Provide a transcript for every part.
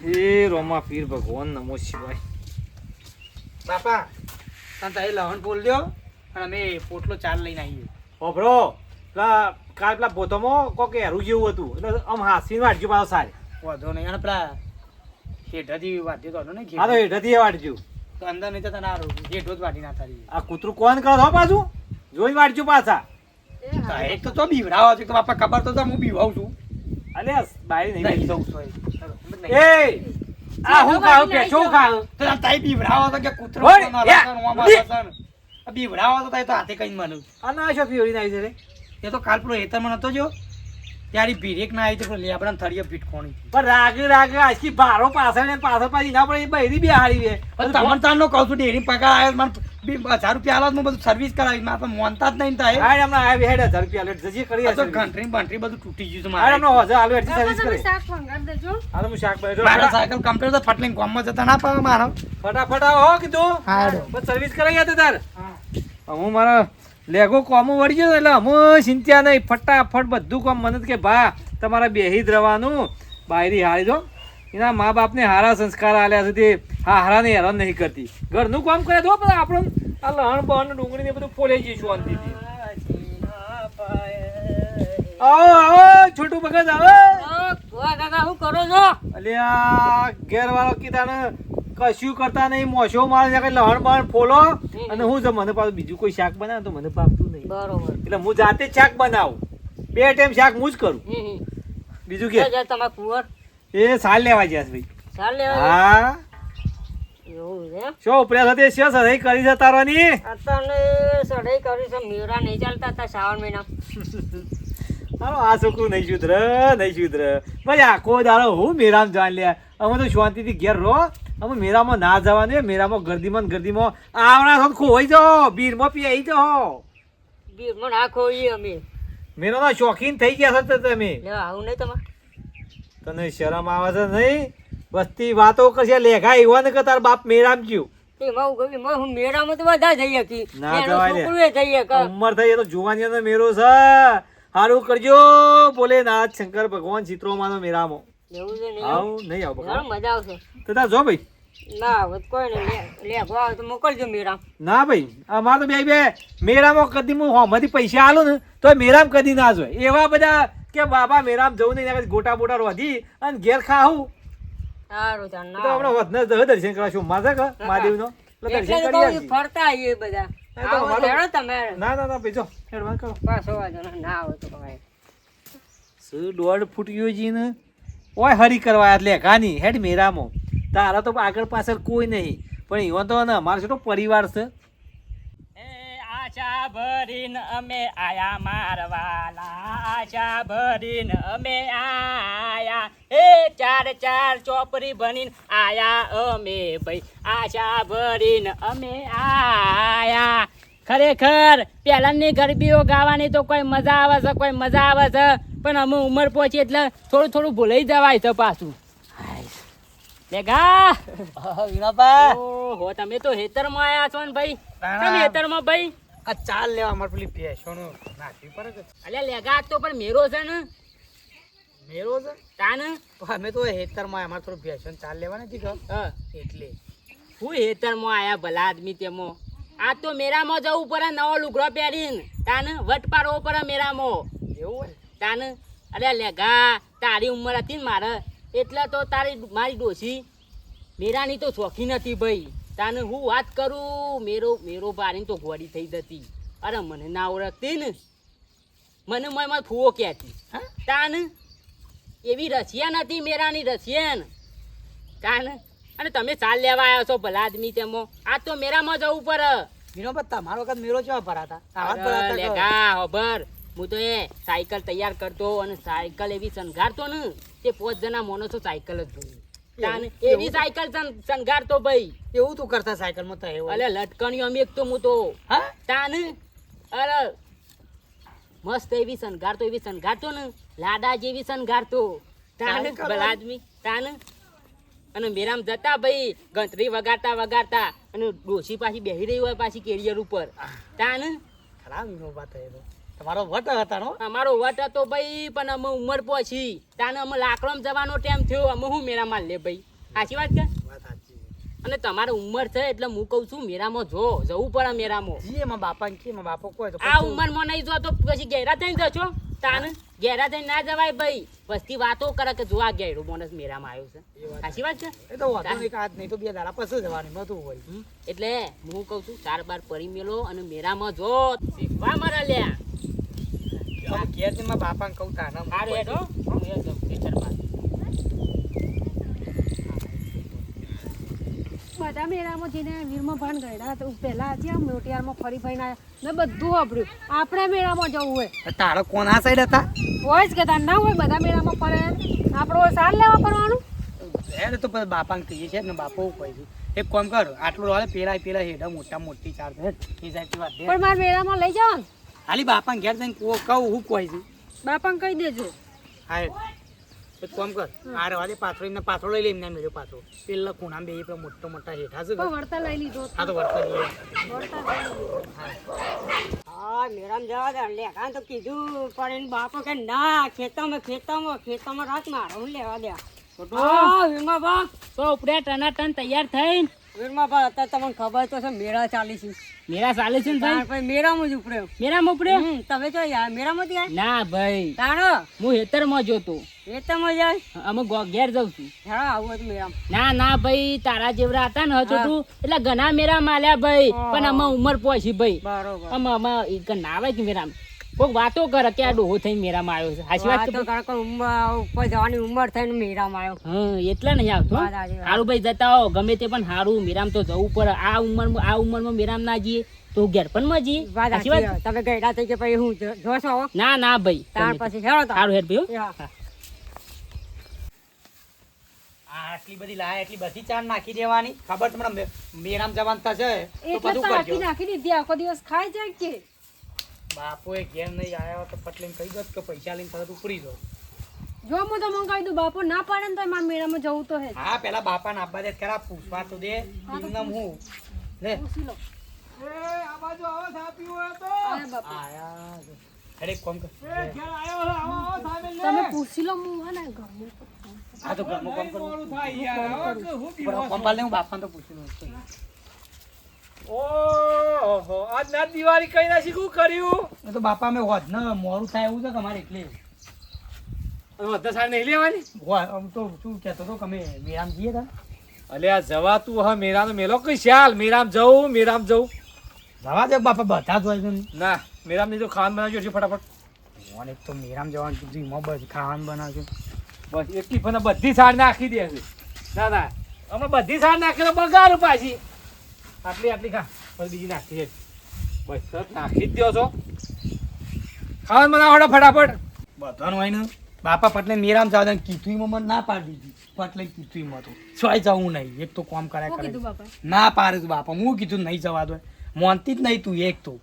હે રોમા પીર ભગવાન નમો શિવાય. બાપા તને તારી લહણ બોલ્યો અને અમે પોટલો ચાર લઈને આવીએ. ઓભરો પેલા કાલ પેલા બોતોમાં કોક હેરું જેવું હતું એટલે આમ હાસીને વાટજો પાછો સારે. વાંધો નહીં અને પેલા હેઠાથી વાંધ્યો તો હતો ને હા તો હેઠેથી વાટજો. તો અંદર નહીં તો તને આ હેઠો જ વાટી ના તારી. આ કૂતરું કોણ કરો છો પાછું જોઈને વાટજો પાછા. એક તો બીવડાવો છે તો બાપા ખબર તો હું બીવાઉં છું. અલે બારી નહીં નહીં જવું. જવું છું એ આ હું ખાવ કે શું ખાવ તો તાઈ બીવડાવો તો કે કૂતરો ઓય, કોનો યા, લસણ ઓમાં લસણ. આ બીવડાવો તો તાઈ તો હાથે કઈ માનું. આ ના શો પીવડી નાઈ છે રે. એ તો કાલ પેલો હેતરમાં નતો જો ત્યારે ભીરેક ના આવી તો પેલો લેબડા થળિયા પીટકોણી પણ રાગ આજકી ભારો પાછળ ને પાછળ પાછી ના પડે એ બૈરી બી હારી છે. તમને તારનો કહું છું ડેરી પગાર આવ્યો મને 1000 રૂપિયા આલો હું બધું સર્વિસ કરાવી મારે તો મોનતા જ નહીં થાય. હાય હમણાં આવી હેડ 1000 રૂપિયા લેટ જજી કરી આ તો હશે. ઘંટરી બંટરી બધું તૂટી ગયું છે હાય મારે. હમણાં હજાર આલુ એટી સર્વિસ કરી. શાક મંગાવી દેજો. હાલો હું શાક બનાવી મારો દઉં. સાયકલ કમ્પ્લીટ તો ફટલીને ગામમાં જતા ના પાવે મારો. ફટાફટ આવો હો કીધું. હા હેડો. બસ સર્વિસ કરાઈ ગયા તાર. હું મારા લેગો કોમો વળી ગયો એટલે હું ચિંતા નહીં ફટાફટ બધું કામ મને કે ભા તમારે બેહી જ રહેવાનું બાયરી હારી દો એના મા બાપને હારા સંસ્કાર આલ્યા છે તે હારાને હેરાન નહીં કરતી ઘરનું કામ કરે દો પણ આપણું આ લહણ બહણ ડુંગળી ને બધું ફોલાઈ જઈશું શાંતિથી. આવો આવો છોટું ભગત આવો. કાકા શું કરો છો? અલ્યા ઘેર વાળો કીધાને કશું કરતા નહીં મોશો મારે કઈ લહણ બહણ ફોલો અને હું જો મને પાછું બીજું કોઈ શાક બનાવે તો મને પાકતું નહીં બરોબર. એટલે હું જાતે જ શાક બનાવું 2 ટાઈમ શાક હું જ કરું બીજું કે તમારા કુંવર એ સાલ લેવા જ્યાં ભાઈ. ચાલ લેવા હા એવું છે એમ? શું ઉપરે સાથે શું સદાઈ કરી છે તારવાની અત્યારે સડાઈ કરી છે મેરા નહીં ચાલતા હતા શ્રાવણ મહિના. હાલો આ છોકરું નહીં સુધરે ભાઈ આખો દાડો હું મેરામ જાણ લે અમે તો શાંતિથી ઘેર રહો અમે મેરામાં ના જવાનું મેરામાં ગરદીમાં આવડા છો ખોવાઈ જાઓ બીરમાં પી જાઓ બીરમાં નાખો એ અમે મેરાના શોખીન થઈ ગયા છો તમે લેવા આવું નહીં તમારે. તને શરમ આવે છે નહીં વસ્તી વાતો કરશે લેખા એવા ને કે તાર બાપ મેરામ ગયું એમાં હું કહ્યું હું મેળામાં તો બધા જઈએ કી ના એનો જવાય લે. છોકરું એ જઈએ કે ઉંમર થઈ એ તો જોવાની મેરો છે હારું કરજો બોલે નાથ શંકર ભગવાન ચિત્રોમાંનો મેરામો એવું છે નહીં આવ નહીં આવ ઘણો મજા આવશે. તો તાર જો ભાઈ ના હવે તો કોઈ નહીં લેખો આવે તો મોકલજો મેળા. ના ભાઈ અમારે તો બે મેરામાં કદી હું હોમાંથી પૈસા આલું ને તો મેરામ કદી ના જોય એવા બધા કે બાબા મેરામ જવું નહીં ગોટા બોટા રોધી અને ઘેર ખાવું સારું ચાલ તો હમણાં વધને દર્શન કરાવશું મારે કે મહાદેવનો એટલે દર્શન એટલે તો કરી કહું આવજે. ફરતા આવીએ બધા. એ તો આવો અમારું- લેડો તમે ના ભાઈ જો એડવાન્સ કરો પાછો વાંધો નહીં. ના આવે તો કમાય. શું 1.5 ફૂટ યોજીને ઓય હરી કરવા એટલે કાની હેડ મેરામો તારા તો આગળ પાછળ કોઈ નહીં પણ એવો તો ને અમારો છોટો પરિવાર છે. આશા ભરીને અમે આયા મારવાલા આશા ભરીને અમે આયા એ ચાર ચોપડી ભણીને આયા અમે ભાઈ આશા ભરીને અમે આયા ખરેખર પહેલાની ગરબીઓ ગાવાની તો કોઈ મજા આવે છે પણ અમે ઉંમર પહોંચી એટલે થોડું ભૂલાઈ જવાય છે પાછું લેગા ઓહો તમે તો હેતરમાં આયા છો ને ભાઈ તમે હેતરમાં ભાઈ આ ચાલ લેવા અમારે પેલી ભેંસોનું નાખવી પડે કે અલ્યા લેગા તો પણ મેરો છે ને મેરો છે તાન તો અમે તો હેતરમાં અમારે થોડું ભેંસોને ચાલ લેવા નથી ગયો એટલે હું હેતરમાં આયા ભલા આદમી તેમાં આ તો મેરામાં જવું પડે નવો લુગડો પહેરીને તાન વટ પાડવો પડે મેરામાં એવું હોય તાન અલ્યા લેગા તારી ઉંમર હતી ને મારે એટલે તો મારી ડોશી મેરાની તો શોખીન હતી ભાઈ તાને હું વાત કરું મેરો બારીને તો ઘોડી થઈ જતી અરે મને ના ઓળખતી ને મને મયમાં ફૂવો કહેતી હા તાન એવી રશિયા નથી મેરાની રશિયન તાન અને તમે ચાલ લેવા આવ્યો છો ભલા આદમી તેમાં આ તો મેરામાં જવું પડે મીનો પર તમારો વખત મેરો કેવા ભરાતા આવા જ અરે ભરાતા લેગા હોબર હું તો એ સાયકલ તૈયાર કરતો અને સાયકલ એવી શણગારતો ને તે 5 જણા માણસો સાયકલ જ જોઈ તાન એવી સાયકલ શણગારતો ભાઈ એવું તું કરતા સાયકલમાં તો એવું અલે લટકણીઓ અમે એક તો હું તો હા તાન અરે મસ્ત એવી શણગારતો ને લાડા જેવી શણગારતો તાન સાયકલ ભલા આદમી તાન અને મેરામ જતા ભાઈ ગંતરી વગાડતા અને ડોશી પાછી બેહી રહી હોય પાછી કેરિયર ઉપર તાન ખરા મીનો વાત એ તો તમારો વટ હતા નો અમારો વટ હતો ભાઈ પણ અમે ઉંમર પહોંચી તાને અમે લાકડોમાં જવાનો ટાઈમ થયો અમે હું મેરા માલ લે ભાઈ સાચી વાત કે વાત સાચી અને તમારી ઉંમર છે એટલે હું કહું છું મેરામાં જો જવું પડે મેરામાં જી એમાં બાપાને કે એમાં બાપો કોઈ તો આ ઉંમરમાં નહીં જો તો પછી ઘેરા થઈને જશો તાને ઘેરા થઈને ના જવાય ભાઈ વસ્તી વાતો કરે કે જો આ ઘેડું માણસ મેરામાં આવ્યો છે સાચી વાત છે એ તો વાતો નહીં આજ નહીં તો 2 દાડા પછી જવાની મતું હોય એટલે હું કહું છું 4 બાર પડી મેલો અને મેરામાં જો શીખવા મારા લ્યા ઘેર જઈને બાપાને કહું તાના સારું હેડો હું એ જાઉં ખેતરમાં. બધા મેળામાં જઈને વીરમાં ભાન ગયેલા તો પહેલા હતી આમ મોટિયારમાં ફરી ફરીને આવ્યા મેં બધું વાપર્યું આપણે મેળામાં જવું હોય તારો કોણ આ સાઈડ હતા હોય જ કે તાર ના હોય બધા મેળામાં ફરે આપણો સાર લેવા પડવાનું હેડ તો પછી બાપાને કહીએ છે ને બાપો કહે છે એક કામ કર આટલું રોલે પેલા હેડા મોટી ચાર હેડ એ સાઈડથી વાત દે પણ મારે મેળામાં લઈ જાઓ ને ખાલી બાપાને ઘેર જઈને કહું હું કહે છે બાપાને કહી દેજો હા એક કામ કર આ રવાજે પાથરો લઈ લે એમને મેળ્યો પાથરો પેલા ખૂણામાં બે પેલા મોટા હેઠા છે પણ વળતા લઈ લીધો હા તો વર્તા લઈએ વળતા લઈ લીધો હા મેરામ જવા દે લેખા તો કીધું પણ એનો બાપો કે ના ખેતરમાં રાત મારો હું લેવા દે હા વીરમા બા તો ઉપડે ટનાટન તૈયાર થઈને વીરમા બા અત્યારે તમને ખબર તો છે મેળા ચાલી છે મેરા ચાલે છે ને ભાઈ પછી મેળામાં જ ઉપડ્યો મેરામાં ઉપડ્યો તમે જો યાર મેળામાં જ ના ભાઈ તાણો હું હેતરમાં જોતો ખેતરમાં જાય અમે ઘેર જાઉં છું હા આવું હતું મેળામાં ના ભાઈ તારા જેવડા હતા ને હજુ એટલે ઘણા મેરા માલ્યા ભાઈ પણ અમે ઉંમર પહોંચી ભાઈ બરોબર અમે ના આવે કે મેરામાં કોઈક વાતો કરે કે આ ડોહો થઈને મેરામાં આવ્યો છે સાચી વાત તો કે કારણ કે ઉપર જવાની ઉંમર થઈને મેળામાં આવ્યો હા એટલે નહીં આવતો વાત સાચી વાત. સારું ભાઈ જતા હો ગમે તે પણ સારું મેરામ તો જવું પડે આ ઉંમરમાં મેરામ ના જઈએ તો ઘેર પણ માં જઈએ વાત સાચી સાચી વાત વાત. તમે ગયડા થઈ કે પછી હું જોશો ના ભાઈ ત્યાર ગમે તે. પછી હેળો સારું હેડ ભાઈ હો. હા. આટલી બધી લાય એટલી બધી ચાર નાખી દેવાની ખબર તમને મેરામ જવાન થશે તો એટલે બધું તો આખી કરજો નાખી દીધી આખો દિવસ ખાઈ જાય કે બાપોએ ઘેર નહીં આવ્યો તો પટલીને કહી દો કે પૈસા લઈને તરત ઉપડી જાઓ જો હું તો મને કહી દઉં બાપો ના પાડે ને તો મારે મેળામાં જવું તો હે જ. હા પેલા બાપાને આપવા દે ખરા પૂછવા તો દે એમનેમ હું લે પૂછી લો આ બાજુ આવો ચા પીવો હોય તો અરે બાપા આયા અરે કોમ કર ઘેર આવો સામે લે. તમે પૂછી લો હું હે ને ઘરનું આ તો ઘરનું કામ કરું મોડું થાય યાર આવો કે હું પીવો પણ કોમ પાલ હું બાપાને તો પૂછી લઉં ઓહો આજ ના દિવાળી કઈ ના શીખું કર્યું એ તો બાપા મેં હોત ને મોડું થાય એવું છે કે અમારે એટલે બધા સાર નહીં લેવાની હોય આમ તો શું કહેતો તો કે અમે મેરામ જઈએ તા અલે આ જવા તું હા મેરાનો મેલો કઈ શાલ મેરામ જવું જવા દે બાપા બધા જ હોય છે ને. ના મેરામ ની તો ખાવાનું બનાવજો છે ફટાફટ મને એક તો મેરામ જવાનું કીધું એમાં બસ ખાવાનું બનાવજો બસ એક ટિફિન બધી સાર નાખી દે છે ના અમે બધી સાર નાખી તો બગાડું પાછી આટલી ખા પછી બીજી નાખી છે બસ સર નાખી જ દો છો ખાવાનું બનાવો ફટાફટ બધાનું હોય ને બાપા પટલે મેરામ જવા દે કીધું મને ના પાડી દીધી પટલે કીધું તો સોય જવું નહીં એક તો કામ કર્યા શું કરે કીધું બાપા ના પાડે તું બાપા હું કીધું નહીં જવા દો મોનતી જ નહીં તું એક તો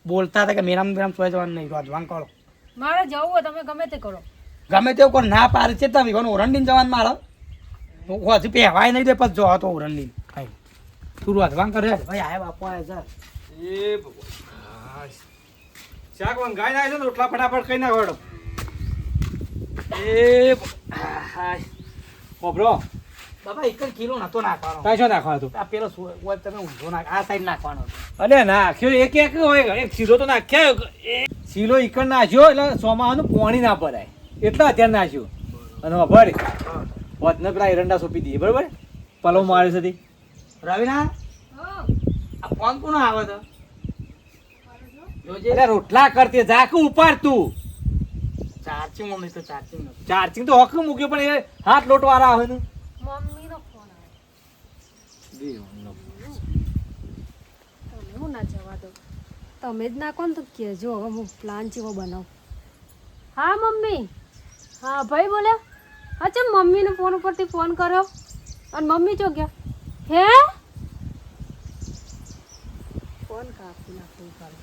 બોલતા હતા કે મેરામ સોય જવાનું નહીં રોજવાન કરો મારે જવું હોય તમે ગમે તે કરો ગમે તેવું કોઈ ના પાડે છે તમે કોણ ઓરંડીને જવાનું મારે હજી પહેવાય નહીં દે પછી જો તો ઓરંડીને હા તું રોજવાન કરે ભાઈ આયા બાપો આયા છે એ ભગવાન શાક વંગાઈ નાખે છે ને રોટલા ફટાફટ કઈ નાખો એ કોબરો બાપા એક જ કિલો નતો નાખવાનો તાઈ શું નાખવા હતું આ પેલો હોય તમે ઊંધો નાખ આ સાઈડ નાખવાનો હતો અલે નાખ્યો એક હોય એક સીલો તો નાખ્યા સીલો ઈકડ નાખ્યો એટલે સોમાવાનું પાણી ના પડાય એટલે અત્યારે નાખ્યું અને ખબર વધને પેલા એરંડા સોંપી દઈએ બરોબર પલો મારે છે રવિના આ ફોન કોનો આવે છે જોજે અરે રોટલા કરતી ઝાકું ઉપાડ તું ચાર્જિંગ માં નહીં તો ચાર્જિંગ નથી ચાર્જિંગ તો હક મૂક્યો પણ એ હાથ લોટ વાળા આવે ને મમ્મીનો ફોન આવ્યો તમે હું ના જવા દો તમે જ નાખો ને તો કહેજો હવે હું પ્લાન ચેવો બનાવું હા મમ્મી હા ભાઈ બોલ્યા અચ્છા મમ્મીને ફોન ઉપરથી ફોન કર્યો અને મમ્મી ચો ગયા હે ફોન કાપી નાખવું કરે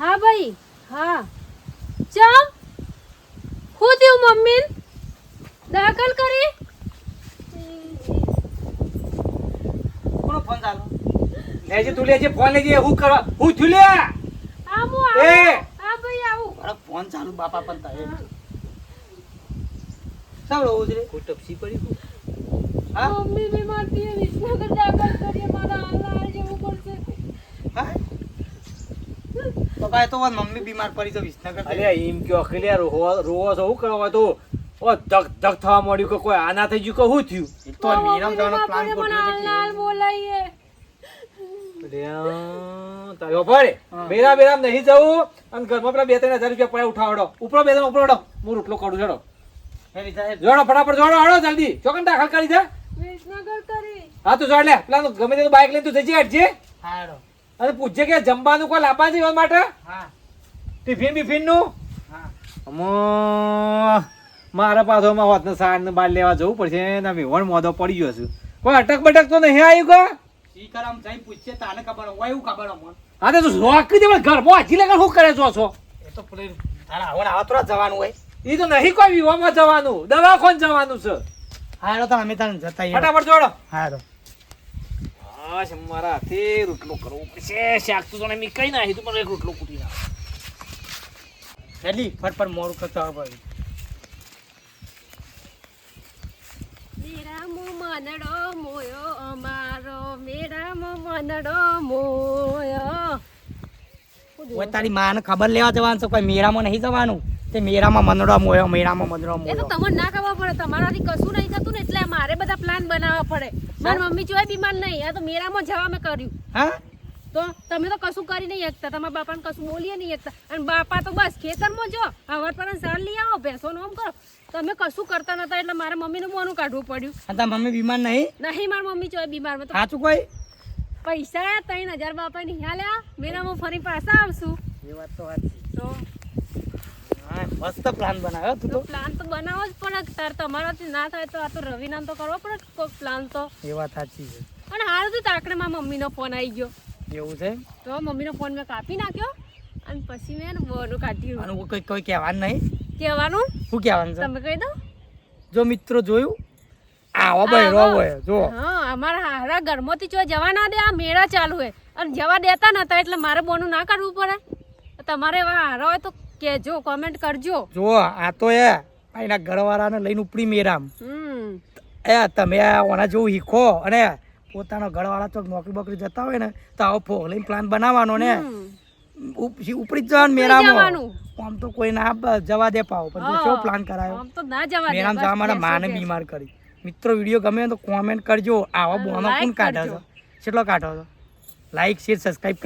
હા ભાઈ હા ચમ હું થયું મમ્મી દાખલ કરી કોનો ફોન ચાલુ લેજે તું લેજે ફોન લેજે હું કરવા હું થયું લે આ હું એ! હા ભાઈ આવું મારો ફોન ચાલુ બાપા પણ થાય સાંભળો ઉજરે કોઈ ટપસી પડી હા? મમ્મી બીમાર છે વિસનગર દાખલ કરીએ મારા હાલ જવું પડશે હા? તો કાંઈ તો વાત મમ્મી બીમાર પડી તો વિસનગર અલ્યા એમ કયો અખિલ્યા રોવો છો શું કરવા તો ઓ ધક ધક થવા મળ્યું કે કોઈ આના થઈ ગયું કે શું થયું તો મીરામ જવાનો પ્લાન ગોઠવ્યો છે હાલ બોલાઈએ તારો ભાઈ બેરા બેરામ નહીં જવું અને ઘરમાં પેલા 2-3 હજાર રૂપિયા પડ્યા ઉઠાવડો ઉપરો બે ઉપરો હડો હું રોટલો કરું છોડો એની સાહેબ જોડો ફટાફટ જોડો હડો જલ્દી ચોકન દાખલ કરી દે વિસનગર કરી હા તું જોડ લે પેલા ગમે તેનું બાઇક લઈને તું જજે હટજે હારો અને પૂછજે કે જમવાનું કોઈ લાવવા છે એવા માટે હા ટિફિન નું હા મારા પાછોમાં હોત ને સાડ ને બાર લેવા જવું પડશે ને વેવણ મોદો પડી ગયો છું કોઈ અટક બટક તો નહીં આવ્યું કા ઈ કરમ જઈ પૂછે તાને ખબર હોય એવું ખબર અમન હા તો તું શોખ કરી દે પણ ઘરમાં હજી લગન શું કરે છો એ તો પેલી તારા આવણ આવતરા જવાનું હોય એ તો નહીં કોઈ વિવામાં જવાનું દવાખાને જવાનું છે હારો તો અમે તને જતા આવીએ. ફટાફટ જોડો હારો હા મારા હાથે રોટલો કરવો પડશે શાક તો તને મેં કઈ નાખી તું પણ એક રોટલો કૂટી નાખ જલ્દી ફટફટ મોડું કરતા હોય મેરામો મનડો મોયો અમારો મેરામો મનડો મોયો ઓય તારી માને ખબર લેવા જવાનું છે કોઈ મેરામાં નહીં જવાનું તે મેરામાં મંદડો મોયો મેરામાં મંદડો એ તો મોયો તમને ના ખબર પડે તમારાથી કશું નહીં થતું ને એટલે મારે બધા પ્લાન બનાવવા પડે મારી મમ્મી જોઈ બીમાર નહીં આ તો મેરામાં જવા મેં કર્યું હા તો તમે તો કશું કરી નહીં શકતા તમારા બાપાને કશું બોલીએ નહીં શકતા અને બાપા તો બસ ખેતરમાં જો હવાર પર સાર લઈ આવો ભેંસોનું આમ કરો તમે કશું કરતા નતા એટલે મારા મમ્મીનું મોનું કાઢવું પડ્યું અને તારી મમ્મી બીમાર નહીં નહીં મારી મમ્મી જોઈ બીમાર તો સાચું કોઈ પૈસા 3000 બાપા ની હાલ્યા મેરામાં ફરી પાછા આવશું એ વાત તો સાચી તો હા મસ્ત પ્લાન બનાવ્યો તું તો પ્લાન તો બનાવવો જ પડે તાર તમારાથી ના થાય તો આ તો રવિનામ તો કરવો પડે કોઈક પ્લાન તો એ વાત સાચી છે અને હાલ તો તાકડે મારા મમ્મીનો ફોન આવી ગયો એવું છે તો મમ્મીનો ફોન મેં કાપી નાખ્યો અને પછી મેં બોનું કાઢ્યું અને કોઈ કહેવાનું નહીં કહેવાનું શું કહેવાનું છે તમે કહી દો જો મિત્રો જોયું આવો બહેરો હોય જો હા અમારા હારા ઘરમાંથી જો જવા ના દે આ મેળા ચાલુ હે અને જવા દેતા નતા એટલે મારે બોનું ના કાઢવું પડે તમારે એવા હારા હોય તો કહેજો કોમેન્ટ કરજો જો આ તો એ એના ઘરવાળાને લઈને ઉપડી મેરામ એ તમે ઓના જેવું શીખો અને પોતાનો ઘરવાળા ચોક નોકરી બોકરી જતા હોય ને તો આવો ફો લઈને પ્લાન બનાવવાનો ને ઉપડી જ જવાનું મેરામાં આમ તો કોઈ ના જવા દે પાવો પણ જો કેવો પ્લાન કરાયો આમ તો ના જવા દે મેરામ જવા મારા માને બીમાર કરી મિત્રો વિડીયો ગમે તો કોમેન્ટ કરજો આવા બોનો કોણ કાઢો છો કેટલો કાઢો છો લાઈક શેર સબસ્ક્રાઇબ કરજો